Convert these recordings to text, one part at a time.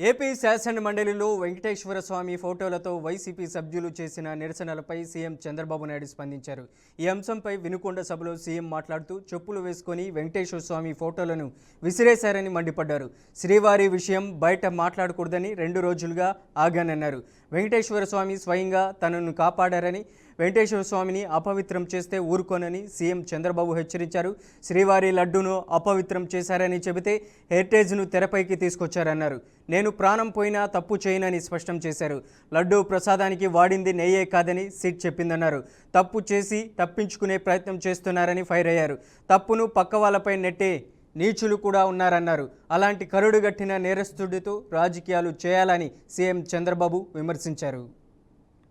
AP శాసన మండలిలో వెంకటేశ్వర స్వామి ఫోటోలతో వైసీపీ సభ్యులు చేసిన నిరసనలపై సీఎం చంద్రబాబు నాయుడు స్పందించారు. ఈ అంశంపై వినుకొండ సభలో సీఎం మాట్లాడుతూ చెప్పులు వేసుకొని వెంకటేశ్వర స్వామి ఫోటోలను విసిరేశారని మండిపడ్డారు. శ్రీవారి విషయం బయట మాట్లాడకూడదని 2 రోజులుగా ఆగానన్నారు. వెంకటేశ్వర స్వామి స్వయంగా తనను కాపాడారని, వెంకటేశ్వర స్వామిని అపవిత్రం చేస్తే ఊరుకోనని సీఎం చంద్రబాబు హెచ్చరించారు. శ్రీవారి లడ్డూను అపవిత్రం చేశారని చెబితే హెరిటేజ్ను తెరపైకి తీసుకొచ్చారన్నారు. నేను ప్రాణం పోయినా తప్పు చేయనని స్పష్టం చేశారు. లడ్డూ ప్రసాదానికి వాడింది నెయ్యే కాదని సిట్ చెప్పిందన్నారు. తప్పు చేసి తప్పించుకునే ప్రయత్నం చేస్తున్నారని ఫైర్ అయ్యారు. తప్పును పక్క వాళ్ళపై నెట్టే నీచులు కూడా ఉన్నారన్నారు. అలాంటి కరుడుగట్టిన నేరస్తుడితో రాజకీయాలు చేయాలని సీఎం చంద్రబాబు విమర్శించారు.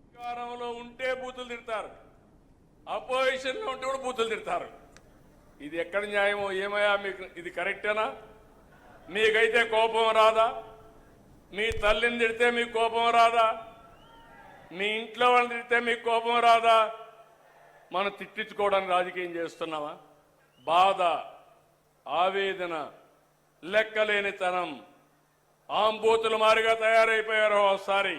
అధికారంలో ఉంటే బూతులు తిడతారు, అపోజిషన్లో ఉంటే కూడా బూతులు తిడతారు. ఇది ఎక్కడ న్యాయమో ఏమయ్యా? మీకు ఇది కరెక్టేనా? మీకైతే కోపం రాదా? మీ తల్లిని తిడితే మీకు కోపం రాదా? మీ ఇంట్లో వాళ్ళని తిడితే మీకు కోపం రాదా? మనం తిట్టించుకోవడానికి రాజకీయం చేస్తున్నామా? బాధ, ఆవేదన, లెక్కలేనితనం, ఆంబూతులు మారిగా తయారైపోయారు. ఒకసారి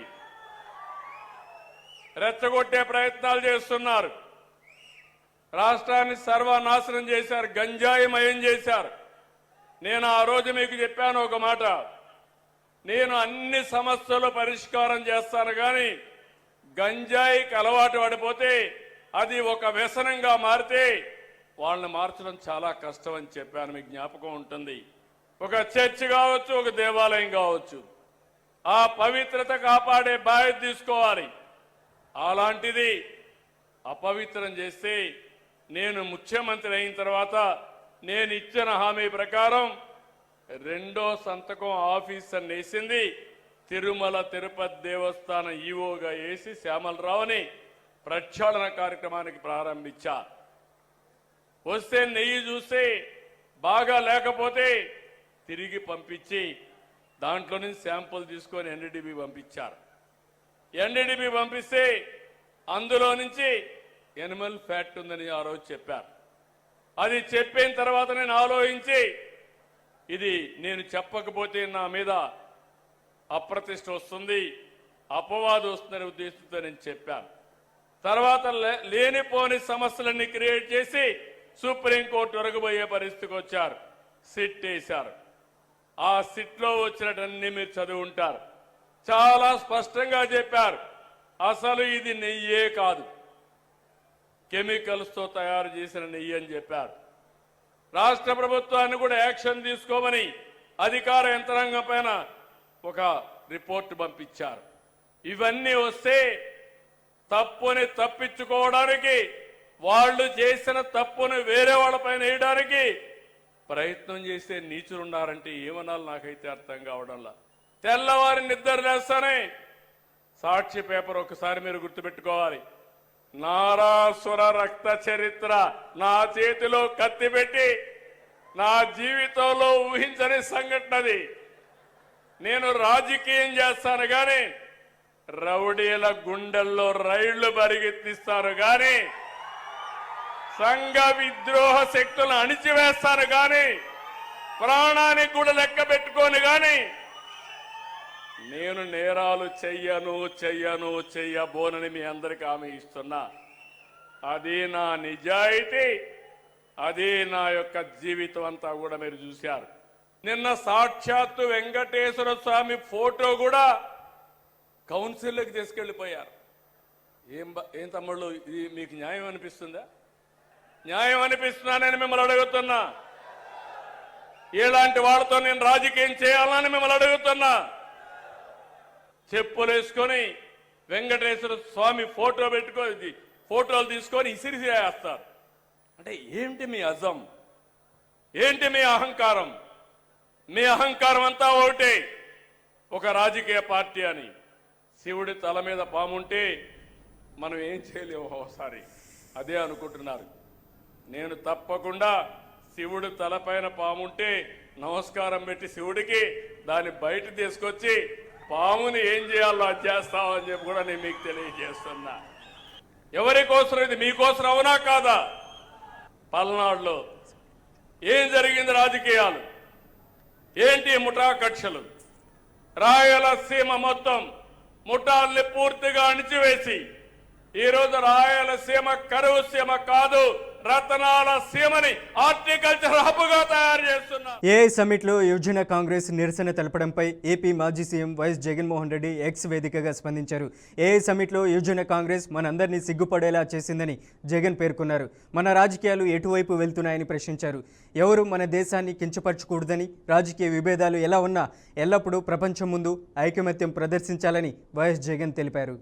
రెచ్చగొట్టే ప్రయత్నాలు చేస్తున్నారు. రాష్ట్రాన్ని సర్వనాశనం చేశారు, గంజాయిమయం చేశారు. నేను ఆ రోజు మీకు చెప్పాను ఒక మాట, నేను అన్ని సమస్యలు పరిష్కారం చేస్తాను, కానీ గంజాయికి అలవాటు పడిపోతే అది ఒక వ్యసనంగా మారితే వాళ్ళని మార్చడం చాలా కష్టం అని చెప్పాను. మీకు జ్ఞాపకం ఉంటుంది. ఒక చర్చ్ కావచ్చు, ఒక దేవాలయం కావచ్చు, ఆ పవిత్రత కాపాడే బాధ్యత తీసుకోవాలి. అలాంటిది అపవిత్రం చేస్తే నేను ముఖ్యమంత్రి అయిన తర్వాత నేను ఇచ్చిన హామీ ప్రకారం 2వ సంతకం ఆఫీసర్ వేసింది తిరుమల తిరుపతి దేవస్థానం ఈవోగా వేసి శ్యామలరావుని ప్రక్షాళన కార్యక్రమానికి ప్రారంభించా. వస్తే నెయ్యి చూస్తే బాగా లేకపోతే తిరిగి పంపించి దాంట్లో నుంచి శాంపుల్ తీసుకొని ఎన్డీడీబీ పంపించారు. ఎన్డీడీబీ పంపిస్తే అందులో నుంచి ఎనిమల్ ఫ్యాట్ ఉందని ఆ రోజు చెప్పారు. అది చెప్పిన తర్వాత నేను ఆలోచించి ఇది నేను చెప్పకపోతే నా మీద అప్రతిష్ట వస్తుంది, అపవాదు వస్తుందనే ఉద్దేశంతో నేను చెప్పాను. తర్వాత లేనిపోని సమస్యలన్నీ క్రియేట్ చేసి సుప్రీంకోర్టు వరకు పోయే పరిస్థితికి వచ్చారు. సిట్ వేశారు. ఆ సిట్లో వచ్చినటన్నీ మీరు చదివి ఉంటారు. చాలా స్పష్టంగా చెప్పారు, అసలు ఇది నెయ్యే కాదు, కెమికల్స్తో తయారు చేసిన నెయ్యి అని చెప్పారు. రాష్ట్ర ప్రభుత్వాన్ని కూడా యాక్షన్ తీసుకోమని అధికార యంత్రాంగం పైన ఒక రిపోర్టు పంపించారు. ఇవన్నీ వస్తే తప్పుని తప్పించుకోవడానికి, వాళ్ళు చేసిన తప్పును వేరే వాళ్ళపైన వేయడానికి ప్రయత్నం చేసే నీచులున్నారంటే ఏమనాలి నాకైతే అర్థం కావడంలా. తెల్లవారి నిద్ర లేస్తానే సాక్షి పేపర్ ఒకసారి మీరు గుర్తుపెట్టుకోవాలి. నారాసుర రక్త చరిత్ర నా చేతిలో కత్తి పెట్టి నా జీవితంలో ఊహించని సంఘటనది. నేను రాజకీయం చేస్తాను కానీ రౌడీల గుండెల్లో రైళ్లు పరిగెత్తిస్తాను కానీ సంఘ విద్రోహ శక్తులను అణిచివేస్తాను కానీ ప్రాణానికి కూడా లెక్క పెట్టుకోను కానీ నేను నేరాలు చెయ్యబోనని మీ అందరికీ హామీ ఇస్తున్నా. అది నా నిజాయితీ, అది నా యొక్క జీవితం అంతా కూడా మీరు చూశారు. నిన్న సాక్షాత్తు వెంకటేశ్వర స్వామి ఫోటో కూడా కౌన్సిల్లోకి తీసుకెళ్లిపోయారు. ఏం తమ్ముళ్ళు, ఇది మీకు న్యాయం అనిపిస్తుందా? న్యాయం అనిపిస్తున్నానని మిమ్మల్ని అడుగుతున్నా. ఇలాంటి వాళ్ళతో నేను రాజకీయం చేయాలని మిమ్మల్ని అడుగుతున్నా. చెప్పులు వేసుకొని వెంకటేశ్వర స్వామి ఫోటో పెట్టుకొని ఫోటోలు తీసుకొని ఇసిరిసేస్తారు. అంటే ఏంటి మీ అజం? ఏంటి మీ అహంకారం? మీ అహంకారం అంతా ఒకటే, ఒక రాజకీయ పార్టీ అని. శివుడి తల మీద పాముంటే మనం ఏం చేయలేము. ఒకసారి అదే అనుకుంటున్నారు. నేను తప్పకుండా శివుడు తలపైన పాముంటే నమస్కారం పెట్టి శివుడికి దాన్ని బయట తీసుకొచ్చి పాముని ఏం చేయాలో అది చేస్తామని చెప్పి కూడా నేను మీకు తెలియజేస్తున్నా. ఎవరి కోసం ఇది? మీకోసం అవునా కాదా? పల్నాడులో ఏం జరిగింది? రాజకీయాలు ఏంటి? ముఠా కక్షలు. రాయలసీమ మొత్తం ముఠాల్ని పూర్తిగా అణిచివేసి ఈరోజు రాయలసీమ కరువు సీమ కాదు, రతనాల సీమని హార్టికల్చర్ హబ్గా తయారు చేస్తున్నారు. ఏఐ సమ్మిట్లో యువజన కాంగ్రెస్ నిరసన తెలపడంపై ఏపీ మాజీ CM YS Jaganmohan Reddy X వేదికగా స్పందించారు. ఏఐ సమ్మిట్లో యువజన కాంగ్రెస్ మనందరినీ సిగ్గుపడేలా చేసిందని జగన్ పేర్కొన్నారు. మన రాజకీయాలు ఎటువైపు వెళ్తున్నాయని ప్రశ్నించారు. ఎవరు మన దేశాన్ని కించపరచకూడదని, రాజకీయ విభేదాలు ఎలా ఉన్నా ఎల్లప్పుడూ ప్రపంచం ముందు ఐకమత్యం ప్రదర్శించాలని వైఎస్ జగన్ తెలిపారు.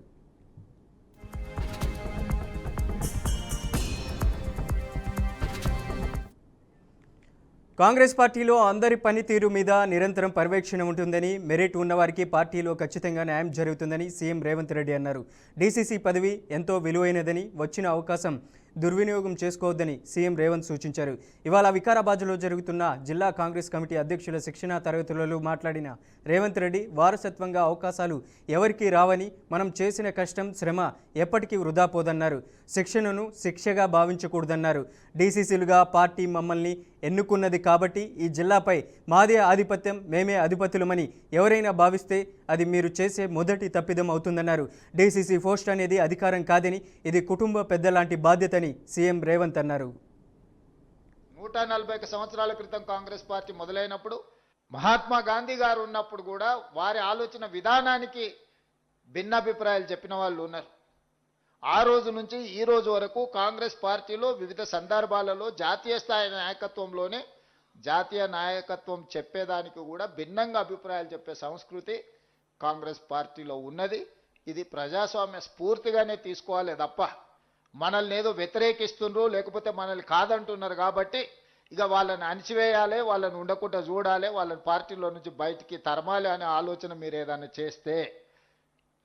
కాంగ్రెస్ పార్టీలో అందరి పనితీరు మీద నిరంతరం పర్యవేక్షణ ఉంటుందని, మెరిట్ ఉన్నవారికి పార్టీలో ఖచ్చితంగా న్యాయం జరుగుతుందని సీఎం రేవంత్ రెడ్డి అన్నారు. డీసీసీ పదవి ఎంతో విలువైనదని, వచ్చిన అవకాశం దుర్వినియోగం చేసుకోవద్దని సీఎం రేవంత్ సూచించారు. ఇవాళ వికారాబాద్లో జరుగుతున్న జిల్లా కాంగ్రెస్ కమిటీ అధ్యక్షుల శిక్షణా తరగతులలో మాట్లాడిన రేవంత్ రెడ్డి, వారసత్వంగా అవకాశాలు ఎవరికీ రావని, మనం చేసిన కష్టం శ్రమ ఎప్పటికీ వృధా పోదన్నారు. శిక్షణను శిక్షగా భావించకూడదన్నారు. డీసీసీలుగా పార్టీ మమ్మల్ని ఎన్నుకున్నది కాబట్టి ఈ జిల్లాపై మాదే ఆధిపత్యం, మేమే అధిపతులమని ఎవరైనా భావిస్తే అది మీరు చేసే మొదటి తప్పిదం అవుతుందన్నారు. డీసీసీ పోస్ట్ అనేది అధికారం కాదని, ఇది కుటుంబ పెద్ద లాంటి బాధ్యతని సీఎం రేవంత్ అన్నారు. 140 సంవత్సరాల క్రితం కాంగ్రెస్ పార్టీ మొదలైనప్పుడు మహాత్మా గాంధీ గారు ఉన్నప్పుడు కూడా వారి ఆలోచన విధానానికి భిన్నాభిప్రాయాలు చెప్పిన వాళ్ళు ఉన్నారు. ఆ రోజు నుంచి ఈ రోజు వరకు కాంగ్రెస్ పార్టీలో వివిధ సందర్భాలలో జాతీయ స్థాయి నాయకత్వంలోనే జాతీయ నాయకత్వం చెప్పేదానికి కూడా భిన్నంగా అభిప్రాయాలు చెప్పే సంస్కృతి కాంగ్రెస్ పార్టీలో ఉన్నది. ఇది ప్రజాస్వామ్య స్ఫూర్తిగానే తీసుకోవాలి తప్ప మనల్ని ఏదో వ్యతిరేకిస్తుండ్రు, లేకపోతే మనల్ని కాదంటున్నారు కాబట్టి ఇక వాళ్ళని అణిచివేయాలి, వాళ్ళని ఉండకుండా చూడాలి, వాళ్ళని పార్టీలో నుంచి బయటికి తరమాలి అనే ఆలోచన మీరు ఏదైనా చేస్తే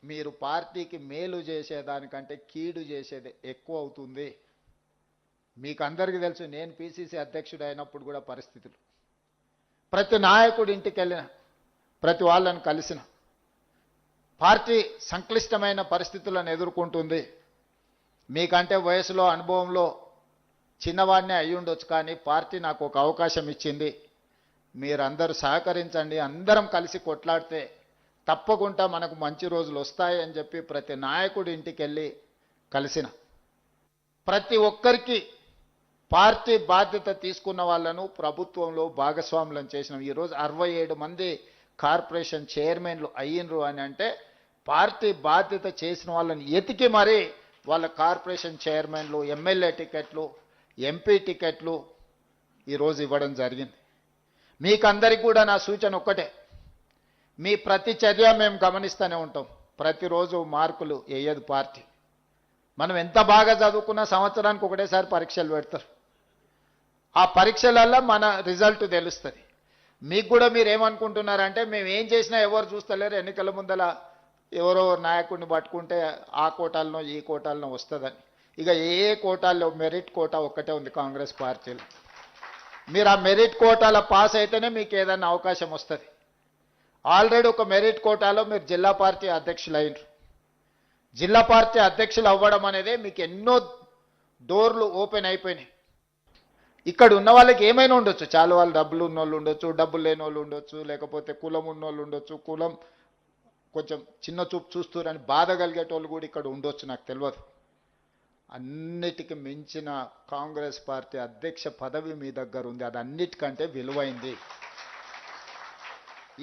మీరు పార్టీకి మేలు చేసేదానికంటే కీడు చేసేది ఎక్కువ అవుతుంది. మీకు అందరికీ తెలుసు, నేను పిసిసి అధ్యక్షుడు అయినప్పుడు కూడా పరిస్థితులు, ప్రతి నాయకుడి ఇంటికి వెళ్ళిన, ప్రతి వాళ్ళని కలిసిన, పార్టీ సంక్లిష్టమైన పరిస్థితులను ఎదుర్కొంటుంది. మీకంటే వయసులో అనుభవంలో చిన్నవాడినే అయి ఉండొచ్చు, కానీ పార్టీ నాకు ఒక అవకాశం ఇచ్చింది. మీరందరూ సహకరించండి, అందరం కలిసి కొట్లాడితే తప్పకుండా మనకు మంచి రోజులు వస్తాయి అని చెప్పి ప్రతి నాయకుడి ఇంటికి వెళ్ళి కలిసిన, ప్రతి ఒక్కరికి పార్టీ బాధ్యత తీసుకున్న వాళ్ళను ప్రభుత్వంలో భాగస్వాములను చేసినాం. ఈరోజు 67 మంది కార్పొరేషన్ చైర్మన్లు అయ్యిండ్రు అని అంటే పార్టీ బాధ్యత చేసిన వాళ్ళని ఎతికి మరీ వాళ్ళ కార్పొరేషన్ చైర్మన్లు, ఎమ్మెల్యే టికెట్లు, ఎంపీ టికెట్లు ఈరోజు ఇవ్వడం జరిగింది. మీకందరికీ కూడా నా సూచన ఒక్కటే, మీ ప్రతి చర్య మేము గమనిస్తూనే ఉంటాం. ప్రతిరోజు మార్కులు వేయదు పార్టీ. మనం ఎంత బాగా చదువుకున్నా సంవత్సరానికి ఒకటేసారి పరీక్షలు పెడతారు. ఆ పరీక్షలల్లో మన రిజల్ట్ తెలుస్తుంది. మీకు కూడా మీరు ఏమనుకుంటున్నారంటే మేము ఏం చేసినా ఎవరు చూస్తలేరు, ఎన్నికల ముందల ఎవరో నాయకుడిని పట్టుకుంటే ఆ కోటాలనో ఈ కోటాలనో వస్తుందని. ఇక ఏ కోటాల్లో మెరిట్ కోటా ఒక్కటే ఉంది కాంగ్రెస్ పార్టీలో. మీరు ఆ మెరిట్ కోటాల పాస్ అయితేనే మీకు ఏదైనా అవకాశం వస్తుంది. ఆల్రెడీ ఒక మెరిట్ కోటాలో మీరు జిల్లా పార్టీ అధ్యక్షులు అయినరు. జిల్లా పార్టీ అధ్యక్షులు అవ్వడం అనేది మీకు ఎన్నో డోర్లు ఓపెన్ అయిపోయినాయి. ఇక్కడ ఉన్న వాళ్ళకి ఏమైనా ఉండొచ్చు, చాలా వాళ్ళు డబ్బులు ఉన్న వాళ్ళు ఉండొచ్చు, డబ్బులు లేని వాళ్ళు ఉండొచ్చు, లేకపోతే కులం ఉన్న వాళ్ళు ఉండొచ్చు, కులం కొంచెం చిన్న చూపు చూస్తారని బాధ కలిగేటోళ్ళు కూడా ఇక్కడ ఉండొచ్చు, నాకు తెలియదు. అన్నిటికీ మించిన కాంగ్రెస్ పార్టీ అధ్యక్ష పదవి మీ దగ్గర ఉంది. అది అన్నిటికంటే విలువైంది.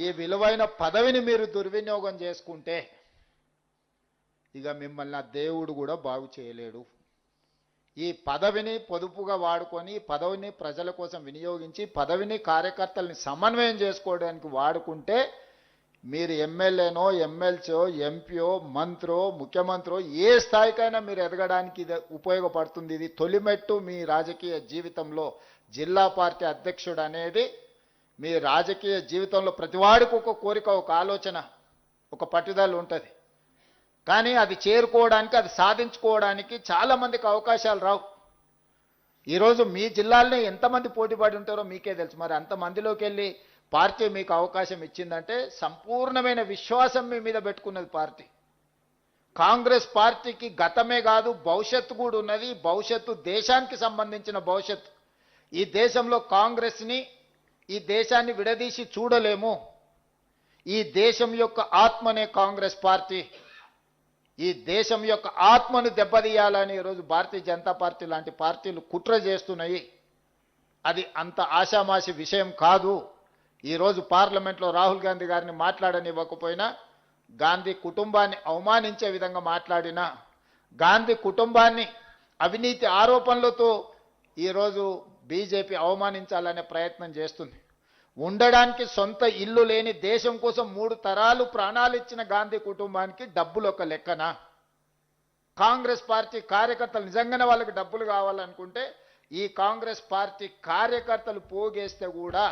ఈ విలువైన పదవిని మీరు దుర్వినియోగం చేసుకుంటే ఇక మిమ్మల్ని ఆ దేవుడు కూడా బాగు చేయలేడు. ఈ పదవిని పొదుపుగా వాడుకొని, ఈ పదవిని ప్రజల కోసం వినియోగించి, పదవిని కార్యకర్తల్ని సమన్వయం చేసుకోవడానికి వాడుకుంటే మీరు ఎమ్మెల్యేనో, ఎమ్మెల్సో, ఎంపీఓ, మంత్రో, ముఖ్యమంత్రో ఏ స్థాయికైనా మీరు ఎదగడానికి ఇది ఉపయోగపడుతుంది. ఇది తొలిమెట్టు మీ రాజకీయ జీవితంలో. జిల్లా పార్టీ అధ్యక్షుడు అనేది మీ రాజకీయ జీవితంలో ప్రతివాడికి ఒక కోరిక, ఒక ఆలోచన, ఒక పట్టుదల ఉంటుంది. కానీ అది చేరుకోవడానికి, అది సాధించుకోవడానికి చాలామందికి అవకాశాలు రావు. ఈరోజు మీ జిల్లాలోనే ఎంతమంది పోటీ పడి ఉంటారో మీకే తెలుసు. మరి అంతమందిలోకి వెళ్ళి పార్టీ మీకు అవకాశం ఇచ్చిందంటే సంపూర్ణమైన విశ్వాసం మీ మీద పెట్టుకున్నది పార్టీ. కాంగ్రెస్ పార్టీకి గతమే కాదు భవిష్యత్తు కూడా ఉన్నది. భవిష్యత్తు దేశానికి సంబంధించిన భవిష్యత్తు. ఈ దేశంలో కాంగ్రెస్ని, ఈ దేశాన్ని విడదీసి చూడలేము. ఈ దేశం యొక్క ఆత్మనే కాంగ్రెస్ పార్టీ. ఈ దేశం యొక్క ఆత్మను దెబ్బతీయాలని ఈరోజు భారతీయ జనతా పార్టీ లాంటి పార్టీలు కుట్ర చేస్తున్నాయి. అది అంత ఆషామాషి విషయం కాదు. ఈరోజు పార్లమెంట్లో రాహుల్ గాంధీ గారిని మాట్లాడనివ్వకపోయినా, గాంధీ కుటుంబాన్ని అవమానించే విధంగా మాట్లాడినా, గాంధీ కుటుంబాన్ని అవినీతి ఆరోపణలతో ఈరోజు బీజేపీ అవమానించాలనే ప్రయత్నం చేస్తుంది. ఉండడానికి సొంత ఇల్లు లేని దేశం కోసం 3 తరాలు ప్రాణాలు ఇచ్చిన గాంధీ కుటుంబానికి డబ్బులు ఒక లెక్కనా? కాంగ్రెస్ పార్టీ కార్యకర్తలు నిజంగానే వాళ్ళకి డబ్బులు కావాలనుకుంటే ఈ కాంగ్రెస్ పార్టీ కార్యకర్తలు పోగేస్తే కూడా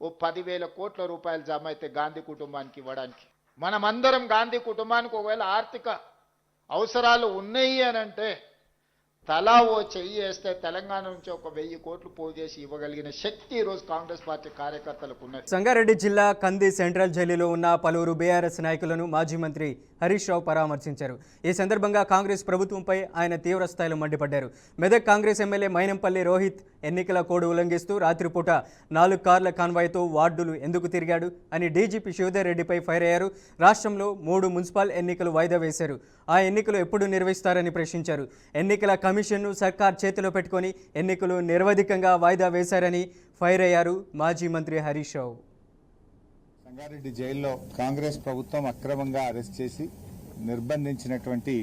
ఓ 10,000 కోట్ల రూపాయలు జమ అయితే గాంధీ కుటుంబానికి ఇవ్వడానికి. మనమందరం గాంధీ కుటుంబానికి ఒకవేళ ఆర్థిక అవసరాలు ఉన్నాయి అని అంటే తలా ఓ చెయ్యి వేస్తే తెలంగాణ నుంచి ఒక 1000 కోట్లు పోగేసి ఇవ్వగలిగిన శక్తి ఈరోజు కాంగ్రెస్ పార్టీ కార్యకర్తలకు ఉన్నది. సంగారెడ్డి జిల్లా కంది సెంట్రల్ జైలులో ఉన్న పలువురు బీఆర్ఎస్ నాయకులను మాజీ మంత్రి హరీష్ రావు పరామర్శించారు. ఈ సందర్భంగా కాంగ్రెస్ ప్రభుత్వంపై ఆయన తీవ్ర స్థాయిలో మండిపడ్డారు. మెదక్ కాంగ్రెస్ ఎమ్మెల్యే మైనంపల్లి రోహిత్ ఎన్నికల కోడ్ ఉల్లంఘిస్తూ రాత్రిపూట 4 కార్ల కాన్వాయ్తో వార్డులు ఎందుకు తిరిగాడు అని డీజీపీ శివధర్ రెడ్డిపై ఫైర్ అయ్యారు. రాష్ట్రంలో 3 మున్సిపల్ ఎన్నికలు వాయిదా వేశారు. ఆ ఎన్నికలు ఎప్పుడు నిర్వహిస్తారని ప్రశ్నించారు. ఎన్నికల కమిషన్ను సర్కార్ చేతిలో పెట్టుకొని ఎన్నికలు నిరవధికంగా వాయిదా వేశారని ఫైర్ అయ్యారు మాజీ మంత్రి హరీష్ రావు. సంగారెడ్డి జైల్లో కాంగ్రెస్ ప్రభుత్వం అక్రమంగా అరెస్ట్ చేసి నిర్బంధించినటువంటి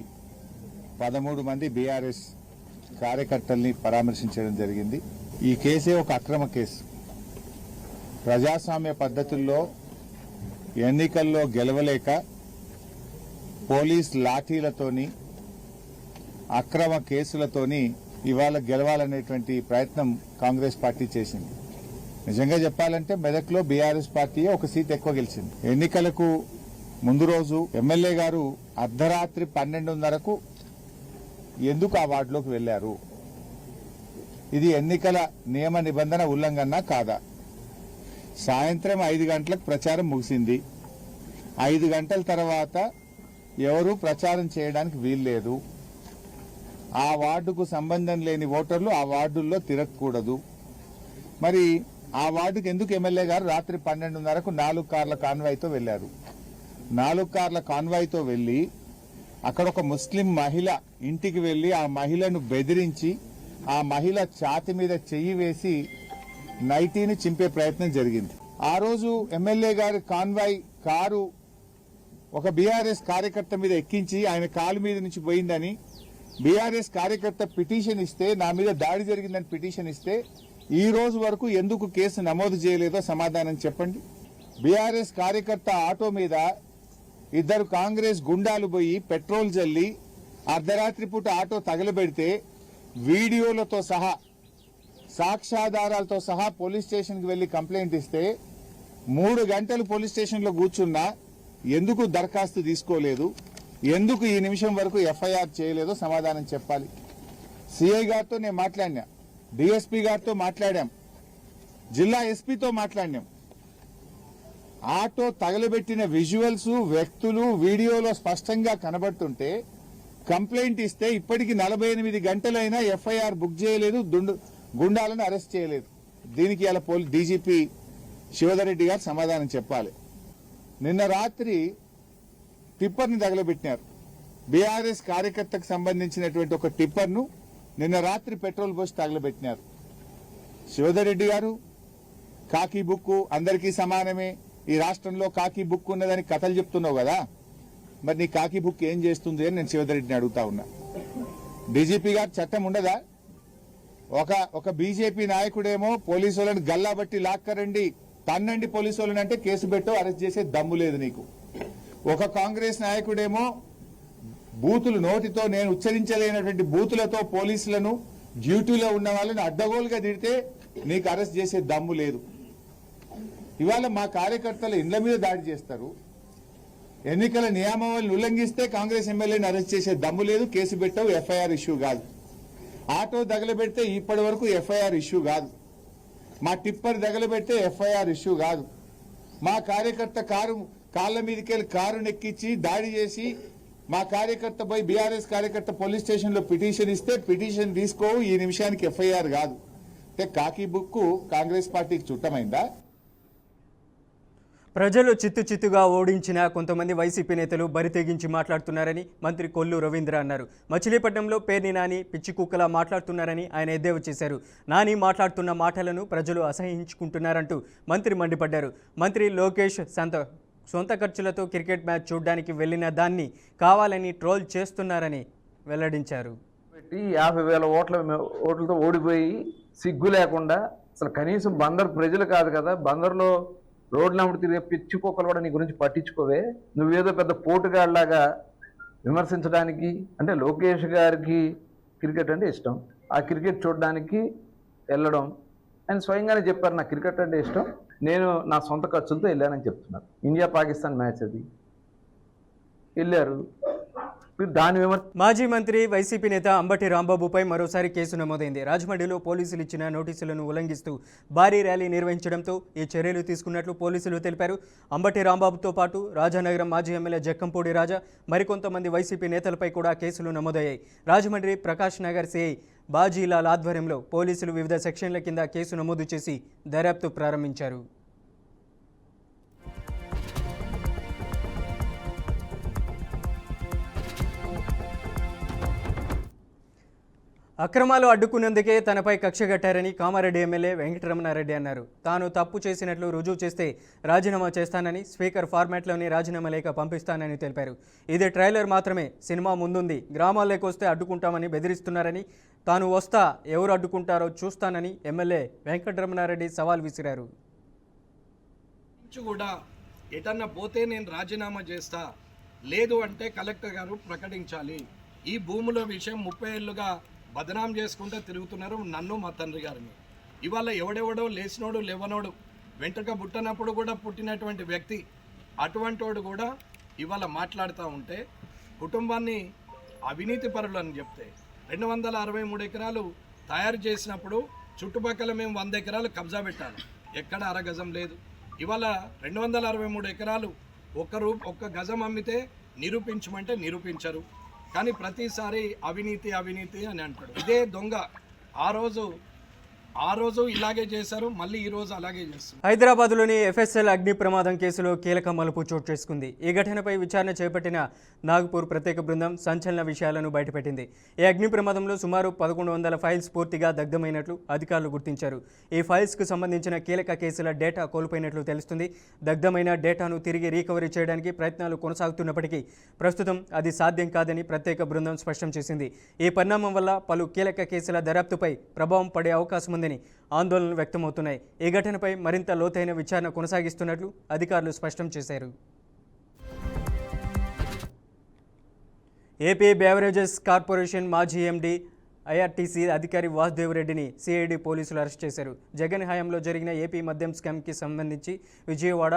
13 మంది బీఆర్ఎస్ కార్యకర్తల్ని పరామర్శించడం జరిగింది. ఈ కేసే ఒక అక్రమ కేసు. ప్రజాస్వామ్య పద్ధతుల్లో ఎన్నికల్లో గెలవలేక పోలీస్ లాఠీలతోని అక్రమ కేసులతోని ఇవాళ గెలవాలనేటువంటి ప్రయత్నం కాంగ్రెస్ పార్టీ చేసింది. నిజంగా చెప్పాలంటే మెదక్లో బీఆర్ఎస్ పార్టీ ఒక సీట్ ఎక్కువ గెలిచింది. ఎన్నికలకు ముందు రోజు ఎమ్మెల్యే గారు అర్ధరాత్రి 12:30కు ఎందుకు ఆ వార్డులోకి వెళ్లారు? ఇది ఎన్నికల నియమ నిబంధన ఉల్లంఘన కాదా? సాయంత్రం 5 గంటలకు ప్రచారం ముగిసింది. 5 గంటల తర్వాత ఎవరూ ప్రచారం చేయడానికి వీల్లేదు. ఆ వార్డుకు సంబంధం లేని ఓటర్లు ఆ వార్డుల్లో తిరగకూడదు. మరి ఆ వార్డుకు ఎందుకు ఎమ్మెల్యే గారు రాత్రి 12:30కు 4 కార్ల కాన్వాయ్తో వెళ్లారు? 4 కార్ల కాన్వాయ్తో వెళ్లి అక్కడ ఒక ముస్లిం మహిళ ఇంటికి వెళ్లి ఆ మహిళను బెదిరించి ఆ మహిళ ఛాతి మీద చెయ్యి వేసి నైటీని చింపే ప్రయత్నం జరిగింది. ఆ రోజు ఎమ్మెల్యే గారి కాన్వాయ్ కారు ఒక బీఆర్ఎస్ కార్యకర్త మీద ఎక్కించి ఆయన కాలు మీద నుంచి పోయిందని బీఆర్ఎస్ కార్యకర్త పిటిషన్ ఇస్తే, నా మీద దాడి జరిగిందని పిటిషన్ ఇస్తే ఈ రోజు వరకు ఎందుకు కేసు నమోదు చేయలేదో సమాధానం చెప్పండి. బీఆర్ఎస్ కార్యకర్త ఆటో మీద 2 కాంగ్రెస్ గుండాలు పోయి పెట్రోల్ జల్లి అర్ధరాత్రి పూట ఆటో తగలబెడితే వీడియోలతో సహా సాక్ష్యాధారాలతో సహా పోలీస్ స్టేషన్కి వెళ్లి కంప్లైంట్ ఇస్తే 3 గంటలు పోలీస్ స్టేషన్లో కూర్చున్నా ఎందుకు దరఖాస్తు తీసుకోలేదు? ఎందుకు ఈ నిమిషం వరకు ఎఫ్ఐఆర్ చేయలేదో సమాధానం చెప్పాలి. సిఐ గారితో నేను మాట్లాడినా, డిఎస్పీ గారితో మాట్లాడాం, జిల్లా ఎస్పీతో మాట్లాడినాం. ఆటో తగలబెట్టిన విజువల్స్ వ్యక్తులు వీడియోలో స్పష్టంగా కనబడుతుంటే కంప్లైంట్ ఇస్తే ఇప్పటికి 48 గంటలైనా ఎఫ్ఐఆర్ బుక్ చేయలేదు, గుండాలను అరెస్ట్ చేయలేదు. దీనికి ఇలా డీజీపీ శివధర్ రెడ్డి గారు సమాధానం చెప్పాలి. నిన్న రాత్రి టిప్పర్ని తగలబెట్టినారు. బీఆర్ఎస్ కార్యకర్తకు సంబంధించినటువంటి ఒక టిప్పర్ను నిన్న రాత్రి పెట్రోల్ పోసి తగలబెట్టినారు. శివధర్ రెడ్డి గారు కాకి బుక్కు అందరికీ సమానమే, ఈ రాష్ట్రంలో కాకి బుక్ ఉన్నదని కథలు చెప్తున్నావు కదా, మరి నీ కాకి బుక్ ఏం చేస్తుంది అని నేను శివధర్ రెడ్డిని అడుగుతా ఉన్నా. డీజీపీ గారు చట్టం ఉండదా? ఒక బీజేపీ నాయకుడేమో పోలీసు వాళ్ళని గల్లా బట్టి లాక్కరండి తన్నండి పోలీసు వాళ్ళని అంటే కేసు పెట్టో అరెస్ట్ చేసే దమ్ము లేదు నీకు. ఒక కాంగ్రెస్ నాయకుడేమో బూతులు నోటితో నేను ఉచ్చరించలేనటువంటి బూతులతో పోలీసులను డ్యూటీలో ఉన్న వాళ్ళని అడ్డగోలుగా తిడితే నీకు అరెస్ట్ చేసే దమ్ము లేదు. ఇవాళ మా కార్యకర్తలు ఇండ్ల మీద దాడి చేస్తారు. ఎన్నికల నియమావళిని ఉల్లంఘిస్తే కాంగ్రెస్ ఎమ్మెల్యేని అరెస్ట్ చేసే దమ్ము లేదు, కేసు పెట్టవు, ఎఫ్ఐఆర్ ఇష్యూ కాదు. ఆటో తగలబెడితే ఇప్పటి వరకు ఎఫ్ఐఆర్ ఇష్యూ కాదు. మా టిప్పర్ తగలబెడితే ఎఫ్ఐఆర్ ఇష్యూ కాదు. మా కార్యకర్త కాళ్ళ మీదకెళ్ళి కారు నెక్కించి దాడి చేసి మా కార్యకర్త పోయి బీఆర్ఎస్ కార్యకర్త పోలీస్ స్టేషన్ లో పిటిషన్ ఇస్తే పిటిషన్ తీసుకోవు, ఈ నిమిషానికి ఎఫ్ఐఆర్ కాదు. అంటే కాకి బుక్ కాంగ్రెస్ పార్టీకి చుట్టమైందా? ప్రజలు చిత్తుగా ఓడించిన కొంతమంది వైసీపీ నేతలు బరితెగించి మాట్లాడుతున్నారని మంత్రి కొల్లు రవీంద్ర అన్నారు. మచిలీపట్నంలో పేర్ని నాని పిచ్చి కుక్కలా మాట్లాడుతున్నారని ఆయన ఎద్దేవా చేశారు. నాని మాట్లాడుతున్న మాటలను ప్రజలు అసహించుకుంటున్నారంటూ మంత్రి మండిపడ్డారు. మంత్రి లోకేష్ సొంత ఖర్చులతో క్రికెట్ మ్యాచ్ చూడడానికి వెళ్లిన దాన్ని కావాలని ట్రోల్ చేస్తున్నారని వెల్లడించారు. 50,000 ఓట్లతో ఓడిపోయి సిగ్గు లేకుండా అసలు కనీసం బందర్ ప్రజలు కాదు కదా, బందర్లో రోడ్లమ్మడి తిరిగే పిచ్చి కుక్కలు కూడా నీ గురించి పట్టించుకోవే. నువ్వేదో పెద్ద పోటుగాడిలాగా విమర్శించడానికి, అంటే లోకేష్ గారికి క్రికెట్ అంటే ఇష్టం, ఆ క్రికెట్ చూడడానికి వెళ్ళడం ఆయన స్వయంగానే చెప్పారు. నాకు క్రికెట్ అంటే ఇష్టం, నేను నా సొంత ఖర్చులతో వెళ్ళానని చెప్తున్నారు. ఇండియా పాకిస్తాన్ మ్యాచ్ అది వెళ్ళారు. మాజీ మంత్రి వైసీపీ నేత అంబటి రాంబాబుపై మరోసారి కేసు నమోదైంది. రాజమండ్రిలో పోలీసులు ఇచ్చిన నోటీసులను ఉల్లంఘిస్తూ భారీ ర్యాలీ నిర్వహించడంతో ఈ చర్యలు తీసుకున్నట్లు పోలీసులు తెలిపారు. అంబటి రాంబాబుతో పాటు రాజానగరం మాజీ ఎమ్మెల్యే జక్కంపూడి రాజా, మరికొంతమంది వైసీపీ నేతలపై కూడా కేసులు నమోదయ్యాయి. రాజమండ్రి ప్రకాష్ నగర్ సిఐ బాజీలాల్ ఆధ్వర్యంలో పోలీసులు వివిధ సెక్షన్ల కింద కేసు నమోదు చేసి దర్యాప్తు ప్రారంభించారు. అక్రమాలు అడ్డుకున్నందుకే తనపై కక్ష కట్టారని కామారెడ్డి ఎమ్మెల్యే వెంకటరమణారెడ్డి అన్నారు. తాను తప్పు చేసినట్లు రుజువు చేస్తే రాజీనామా చేస్తానని, స్పీకర్ ఫార్మాట్లోని రాజీనామా లేఖ పంపిస్తానని తెలిపారు. ఇది ట్రైలర్ మాత్రమే, సినిమా ముందుంది. గ్రామాల్లోకి వస్తే అడ్డుకుంటామని బెదిరిస్తున్నారని, తాను వస్తా ఎవరు అడ్డుకుంటారో చూస్తానని ఎమ్మెల్యే వెంకటరమణారెడ్డి సవాల్ విసిరారు. కూడా ఎటన్నా పోతే నేను రాజీనామా చేస్తా, లేదు అంటే కలెక్టర్ గారు ప్రకటించాలి. ఈ భూముల విషయం 30 ఏళ్ళుగా బదనాం చేసుకుంటూ తిరుగుతున్నారు నన్ను, మా తండ్రి గారిని. ఇవాళ ఎవడెవడో లేచినోడు లేవనోడు వెంట్రుక పుట్టినప్పుడు కూడా పుట్టినటువంటి వ్యక్తి అటువంటి వాడు కూడా ఇవాళ మాట్లాడుతూ ఉంటే, కుటుంబాన్ని అవినీతి పరులు అని చెప్తే 263 ఎకరాలు తయారు చేసినప్పుడు చుట్టుపక్కల మేము 100 ఎకరాలు కబ్జా పెట్టాలి, ఎక్కడ అరగజం లేదు. ఇవాళ 263 ఎకరాలు ఒక్క గజం అమ్మితే నిరూపించమంటే నిరూపించరు. కానీ ప్రతిసారి అవినీతి అని అంటాడు. ఇదే దొంగ ఆ రోజు ఇలాగే చేశారు, మళ్ళీ ఈ రోజు అలాగే చేస్తారు. హైదరాబాద్లోని ఎఫ్ఎస్ఎల్ అగ్ని ప్రమాదం కేసులో కీలక మలుపు చోటు చేసుకుంది. ఈ ఘటనపై విచారణ చేపట్టిన నాగపూర్ ప్రత్యేక బృందం సంచలన విషయాలను బయటపెట్టింది. ఈ అగ్ని ప్రమాదంలో సుమారు 1100 ఫైల్స్ పూర్తిగా దగ్ధమైనట్లు అధికారులు గుర్తించారు. ఈ ఫైల్స్కు సంబంధించిన కీలక కేసుల డేటా కోల్పోయినట్లు తెలుస్తుంది. దగ్ధమైన డేటాను తిరిగి రీకవరీ చేయడానికి ప్రయత్నాలు కొనసాగుతున్నప్పటికీ ప్రస్తుతం అది సాధ్యం కాదని ప్రత్యేక బృందం స్పష్టం చేసింది. ఈ పరిణామం వల్ల పలు కీలక కేసుల దర్యాప్తుపై ప్రభావం పడే అవకాశం ఉందని ఆందోళనలు వ్యక్తమవుతున్నాయి. ఈ ఘటనపై మరింత లోతైన విచారణ కొనసాగిస్తున్నట్లు అధికారులు స్పష్టం చేశారు. ఏపీ బెవరేజెస్ కార్పొరేషన్ మాజీ ఎండీ ఐఆర్టీసీ అధికారి వాసుదేవ్ రెడ్డిని సిఐడి పోలీసులు అరెస్ట్ చేశారు. జగన్ హయాంలో జరిగిన ఏపీ మద్యం స్కామ్కి సంబంధించి విజయవాడ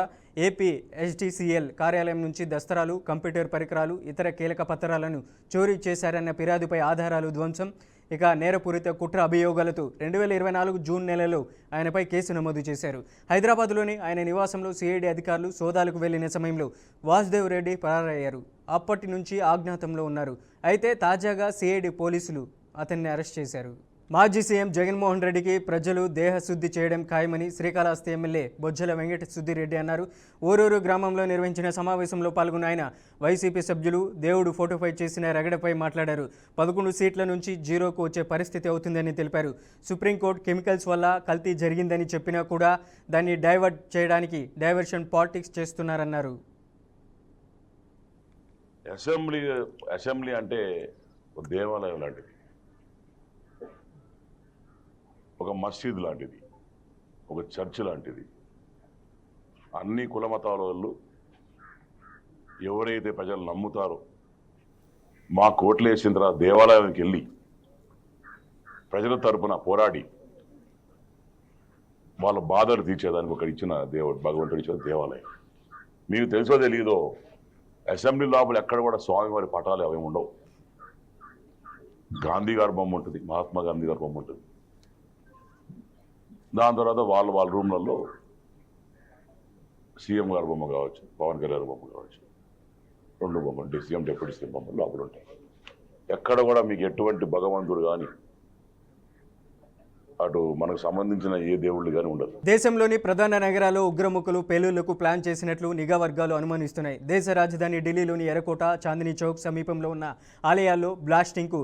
ఏపీ HDCL కార్యాలయం నుంచి దస్తరాలు, కంప్యూటర్ పరికరాలు, ఇతర కీలక పత్రాలను చోరీ చేశారన్న ఫిర్యాదుపై ఆధారాలు ధ్వంసం, ఇక నేరపూరిత కుట్ర అభియోగాలతో 2024 జూన్ నెలలో ఆయనపై కేసు నమోదు చేశారు. హైదరాబాద్లోని ఆయన నివాసంలో సిఐడి అధికారులు సోదాలకు వెళ్లిన సమయంలో వాసుదేవ్ రెడ్డి పరారయ్యారు. అప్పటి నుంచి అజ్ఞాతంలో ఉన్నారు. అయితే తాజాగా సిఐడి పోలీసులు అతన్ని అరెస్ట్ చేశారు. మాజీ సీఎం జగన్మోహన్ రెడ్డికి ప్రజలు దేహశుద్ధి చేయడం ఖాయమని శ్రీకాళహస్తి ఎమ్మెల్యే బొజ్జల వెంకట సుద్దిరెడ్డి అన్నారు. ఊరూరు గ్రామంలో నిర్వహించిన సమావేశంలో పాల్గొన్న ఆయన వైసీపీ సభ్యులు దేవుడు ఫోటోపై చేసిన రగడపై మాట్లాడారు. 11 సీట్ల నుంచి 0కు వచ్చే పరిస్థితి అవుతుందని తెలిపారు. సుప్రీంకోర్టు కెమికల్స్ వల్ల కల్తీ జరిగిందని చెప్పినా కూడా దాన్ని డైవర్ట్ చేయడానికి డైవర్షన్ పాలిటిక్స్ చేస్తున్నారన్నారు. అసెంబ్లీ అంటే ఒక దేవాలయం లాంటిది, ఒక మసీద్ లాంటిది, ఒక చర్చ్ లాంటిది. అన్ని కుల మతాల వాళ్ళు ఎవరైతే ప్రజలు నమ్ముతారో మా కోట్లు వేసిన తర్వాత దేవాలయానికి వెళ్ళి ప్రజల తరపున పోరాడి వాళ్ళ బాధలు తీర్చేదానికి ఒకటి ఇచ్చిన భగవంతుడు ఇచ్చిన దేవాలయం. మీకు తెలుసో తెలీదో, అసెంబ్లీ లోపల ఎక్కడ కూడా స్వామివారి పటాలు అవి ఉండవు. గాంధీ గారి బొమ్మ ఉంటుంది, మహాత్మా గాంధీ గారి బొమ్మ ఉంటుంది. దాని తర్వాత వాళ్ళ రూమ్లలో సీఎం గారి బొమ్మ కావచ్చు, పవన్ కళ్యాణ్ గారి బొమ్మ కావచ్చు, 2 బొమ్మలు, సీఎం డిప్యూటీ సీఎం బొమ్మలు లోపల ఉంటాయి. ఎక్కడ కూడా మీకు ఎటువంటి భగవంతుడు కానీ అటు మనకు సంబంధించిన ఏ దేవుళ్ళు కానీ ఉండదు. దేశంలోని ప్రధాన నగరాల్లో ఉగ్రముఖులు పేలుళ్లకు ప్లాన్ చేసినట్లు నిఘా వర్గాలు అనుమానిస్తున్నాయి. దేశ రాజధాని ఢిల్లీలోని ఎర్రకోట, చాందినీ చౌక్ సమీపంలో ఉన్న ఆలయాల్లో బ్లాస్టింగ్కు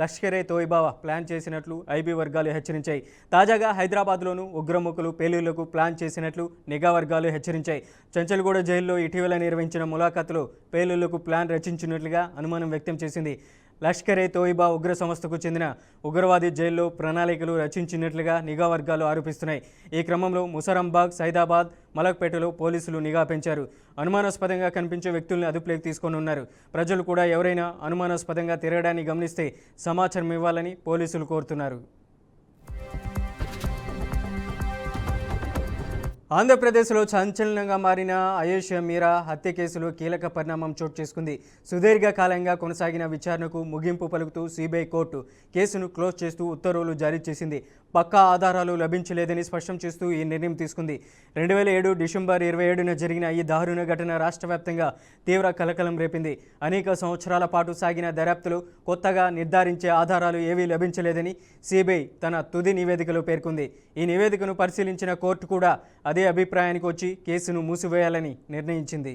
లష్కరే తోయిబా ప్లాన్ చేసినట్లు ఐబీ వర్గాలు హెచ్చరించాయి. తాజాగా హైదరాబాద్లోనూ ఉగ్రముఖులు పేలుళ్లకు ప్లాన్ చేసినట్లు నిఘా వర్గాలు హెచ్చరించాయి. చంచల్గూడ జైల్లో ఇటీవల నిర్వహించిన ములాఖాతులో పేలుళ్లకు ప్లాన్ రచించినట్లుగా అనుమానం వ్యక్తం చేసింది. లష్కరే తోయిబా ఉగ్ర సంస్థకు చెందిన ఉగ్రవాది జైల్లో ప్రణాళికలు రచించినట్లుగా నిఘా వర్గాలు ఆరోపిస్తున్నాయి. ఈ క్రమంలో ముసరాంబాగ్, సైదాబాద్, మలక్పేటలో పోలీసులు నిఘా పెంచారు. అనుమానాస్పదంగా కనిపించే వ్యక్తుల్ని అదుపులోకి తీసుకొని ఉన్నారు. ప్రజలు కూడా ఎవరైనా అనుమానాస్పదంగా తిరగడాన్ని గమనిస్తే సమాచారం ఇవ్వాలని పోలీసులు కోరుతున్నారు. ఆంధ్రప్రదేశ్లో సంచలనంగా మారిన ఆయేషా మీరా హత్య కేసులో కీలక పరిణామం చోటు చేసుకుంది. సుదీర్ఘకాలంగా కొనసాగిన విచారణకు ముగింపు పలుకుతూ సిబిఐ కోర్టు కేసును క్లోజ్ చేస్తూ ఉత్తర్వులు జారీ చేసింది. పక్కా ఆధారాలు లభించలేదని స్పష్టం చేస్తూ ఈ నిర్ణయం తీసుకుంది. 2007 డిసెంబర్ 27న జరిగిన ఈ దారుణ ఘటన రాష్ట్ర వ్యాప్తంగా తీవ్ర కలకలం రేపింది. అనేక సంవత్సరాల పాటు సాగిన దర్యాప్తులో కొత్తగా నిర్ధారించే ఆధారాలు ఏవీ లభించలేదని సిబిఐ తన తుది నివేదికలో పేర్కొంది. ఈ నివేదికను పరిశీలించిన కోర్టు కూడా అదే అభిప్రాయానికి వచ్చి కేసును మూసివేయాలని నిర్ణయించింది.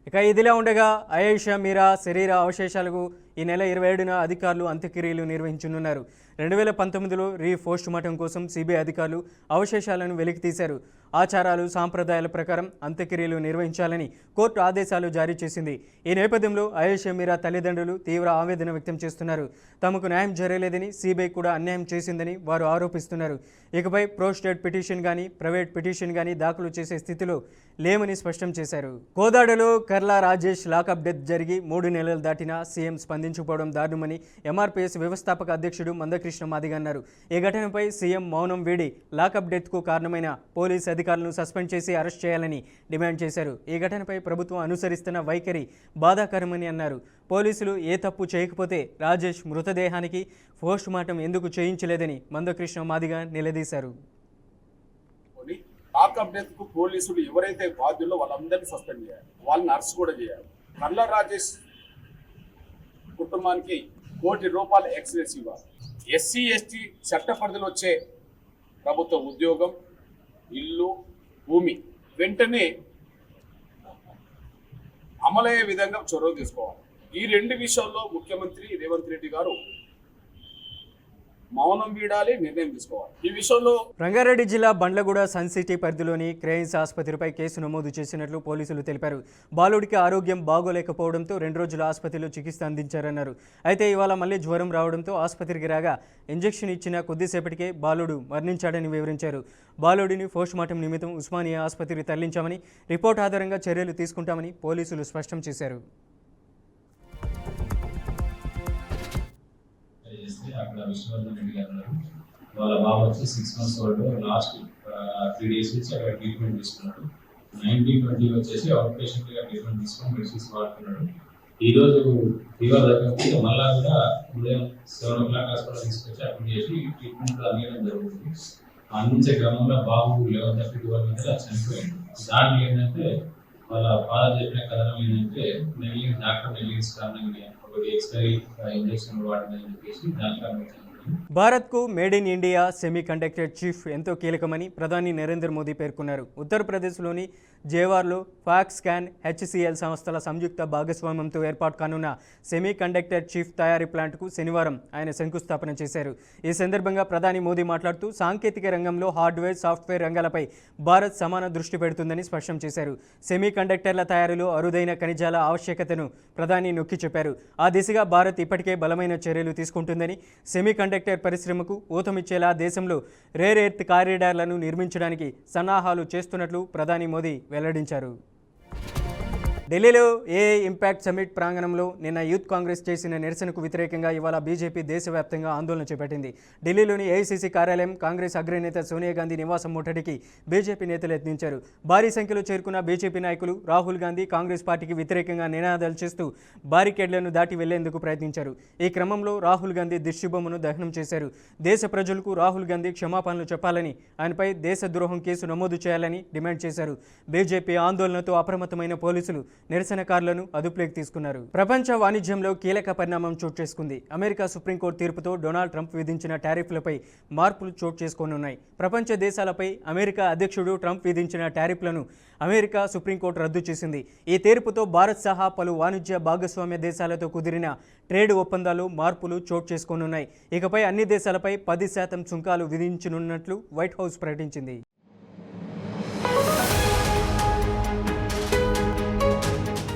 ఇక ఇదిలా ఉండగా ఆయేషా మీరా శరీర అవశేషాలకు ఈ నెల 27న అధికారులు అంత్యక్రియలు నిర్వహించనున్నారు. 2019లో పోస్ట్ మార్టం కోసం సిబిఐ అధికారులు అవశేషాలను వెలికితీశారు. ఆచారాలు, సాంప్రదాయాల ప్రకారం అంత్యక్రియలు నిర్వహించాలని కోర్టు ఆదేశాలు జారీ చేసింది. ఈ నేపథ్యంలో ఆయేషా మీరా తల్లిదండ్రులు తీవ్ర ఆవేదన వ్యక్తం చేస్తున్నారు. తమకు న్యాయం జరగలేదని, సిబిఐ కూడా అన్యాయం చేసిందని వారు ఆరోపిస్తున్నారు. ఇకపై ప్రోస్టేట్ పిటిషన్ కానీ, ప్రైవేట్ పిటిషన్ కానీ దాఖలు చేసే స్థితిలో లేమని స్పష్టం చేశారు. కోదాడలో కర్లా రాజేష్ లాకప్ డెత్ జరిగి 3 నెలలు దాటినా సీఎం స్పందించకపోవడం దారుణమని ఎంఆర్పీఎస్ వ్యవస్థాపక అధ్యక్షుడు మందకృష్ణ మాదిగ అన్నారు. ఈ ఘటనపై సీఎం మౌనం వీడి లాకప్ డెత్కు కారణమైన పోలీస్ అధికారులను సస్పెండ్ చేసి అరెస్ట్ చేయాలని డిమాండ్ చేశారు. ఈ ఘటనపై ప్రభుత్వం అనుసరిస్తున్న వైఖరి బాధాకరమని అన్నారు. పోలీసులు ఏ తప్పు చేయకపోతే రాజేష్ మృతదేహానికి పోస్ట్ మార్టం ఎందుకు చేయించలేదని మందకృష్ణ మాదిగ నిలదీశారు. లాకప్ డెత్ కు పోలీసులు ఎవరైతే బాధ్యుల్లో వాళ్ళందరినీ సస్పెండ్ చేయాలి, వాళ్ళని అరెస్ట్ కూడా చేయాలి. కర్లా రాజేష్ కుటుంబానికి ₹1 కోటి ఎక్స్గ్రేస్ ఇవ్వాలి. ఎస్సీ ఎస్టీ చట్ట పరిధిలో వచ్చే ప్రభుత్వ ఉద్యోగం, ఇల్లు, భూమి వెంటనే అమలయ్యే విధంగా చొరవ తీసుకోవాలి. ఈ 2 విషయాల్లో ముఖ్యమంత్రి రేవంత్ రెడ్డి గారు మౌనం వీడాలి, నిర్ణయం తీసుకోవాలి. ఈ విషయంలో రంగారెడ్డి జిల్లా బండ్లగూడ సన్ సిటీ పరిధిలోని క్రెయిన్స్ ఆసుపత్రిపై కేసు నమోదు చేసినట్లు పోలీసులు తెలిపారు. బాలుడికి ఆరోగ్యం బాగోలేకపోవడంతో 2 రోజులు ఆసుపత్రిలో చికిత్స అందించారన్నారు. అయితే ఇవాళ మళ్లీ జ్వరం రావడంతో ఆసుపత్రికి రాగా ఇంజెక్షన్ ఇచ్చిన కొద్దిసేపటికే బాలుడు మరణించాడని వివరించారు. బాలుడిని పోస్టుమార్టం నిమిత్తం ఉస్మానియా ఆసుపత్రికి తరలించామని, రిపోర్ట్ ఆధారంగా చర్యలు తీసుకుంటామని పోలీసులు స్పష్టం చేశారు. అక్కడ విష్ణువర్ధన్ రెడ్డి గారు ఉన్నారు. వాళ్ళ బాబు వచ్చి 6 months ఓల్డ్. లాస్ట్ 3 days నుంచి అక్కడ ట్రీట్మెంట్ తీసుకున్నాడు. 90-20 వచ్చేసి అవుట్ పేషెంట్ గా ట్రీట్మెంట్ తీసుకొని మెడిసిన్స్ వాడుతున్నాడు. ఈ రోజు ఫీవర్ తగ్గితే మళ్ళా కూడా ఉదయం 7 o'clock హాస్పిటల్ తీసుకొచ్చి అడ్మిట్ చేసి ట్రీట్మెంట్ అందించడం జరుగుతుంది. అందించే క్రమంలో బాబు 11:30-12 మధ్యలో చనిపోయింది. దాంట్లో ఏంటంటే వాళ్ళ ఫాదర్ చెప్పిన కథనం ఏంటంటే డాక్టర్ నెగ్లిజెన్స్ కారణంగా ఒకటి ఎక్స్పైరీ ఇంజెక్షన్ వాడిందని చెప్పేసి దాని కారణంగా భారత్కు made in India semi conductor chief ఎంతో కీలకమని ప్రధాని నరేంద్ర మోదీ పేర్కొన్నారు. ఉత్తరప్రదేశ్లోని జేవార్లో ఫాక్స్కాన్, హెచ్సిఎల్ సంస్థల సంయుక్త భాగస్వామ్యంతో ఏర్పాటు కానున్న సెమీ కండక్టర్ చీఫ్ తయారీ ప్లాంట్కు శనివారం ఆయన శంకుస్థాపన చేశారు. ఈ సందర్భంగా ప్రధాని మోదీ మాట్లాడుతూ సాంకేతిక రంగంలో హార్డ్వేర్, సాఫ్ట్వేర్ రంగాలపై భారత్ సమాన దృష్టి పెడుతుందని స్పష్టం చేశారు. సెమీ కండక్టర్ల తయారీలో అరుదైన ఖనిజాల ఆవశ్యకతను ప్రధాని నొక్కి చెప్పారు. ఆ దిశగా భారత్ ఇప్పటికే బలమైన చర్యలు తీసుకుంటుందని, సెమీ కండక్టర్ పరిశ్రమకు ఊతమిచ్చేలా దేశంలో రేర్ ఎర్త్ కారిడార్లను నిర్మించడానికి సన్నాహాలు చేస్తున్నట్లు ప్రధాని మోదీ వెల్లడించారు. ఢిల్లీలో ఏఐ ఇంపాక్ట్ సమిట్ ప్రాంగణంలో నిన్న యూత్ కాంగ్రెస్ చేసిన నిరసనకు వ్యతిరేకంగా ఇవాళ బీజేపీ దేశవ్యాప్తంగా ఆందోళన చేపట్టింది. ఢిల్లీలోని ఏఐసీసీ కార్యాలయం, కాంగ్రెస్ అగ్రనేత సోనియా గాంధీ నివాసం ముట్టడికి బీజేపీ నేతలు యత్నించారు. భారీ సంఖ్యలో చేరుకున్న బీజేపీ నాయకులు రాహుల్ గాంధీ కాంగ్రెస్ పార్టీకి వ్యతిరేకంగా నినాదాలు చేస్తూ బారికేడ్లను దాటి వెళ్లేందుకు ప్రయత్నించారు. ఈ క్రమంలో రాహుల్ గాంధీ దిష్టిబొమ్మను దహనం చేశారు. దేశ ప్రజలకు రాహుల్ గాంధీ క్షమాపణలు చెప్పాలని, ఆయనపై దేశద్రోహం కేసు నమోదు చేయాలని డిమాండ్ చేశారు. బీజేపీ ఆందోళనతో అప్రమత్తమైన పోలీసులు నిరసనకారులను అదుపులోకి తీసుకున్నారు. ప్రపంచ వాణిజ్యంలో కీలక పరిణామం చోటు చేసుకుంది. అమెరికా సుప్రీంకోర్టు తీర్పుతో డొనాల్డ్ ట్రంప్ విధించిన టారిఫ్లపై మార్పులు చోటు చేసుకోనున్నాయి. ప్రపంచ దేశాలపై అమెరికా అధ్యక్షుడు ట్రంప్ విధించిన టారిఫ్లను అమెరికా సుప్రీంకోర్టు రద్దు చేసింది. ఈ తీర్పుతో భారత్ సహా పలు వాణిజ్య భాగస్వామ్య దేశాలతో కుదిరిన ట్రేడ్ ఒప్పందాలు మార్పులు చోటు చేసుకోనున్నాయి. ఇకపై అన్ని దేశాలపై 10% సుంకాలు విధించనున్నట్లు వైట్ హౌస్ ప్రకటించింది.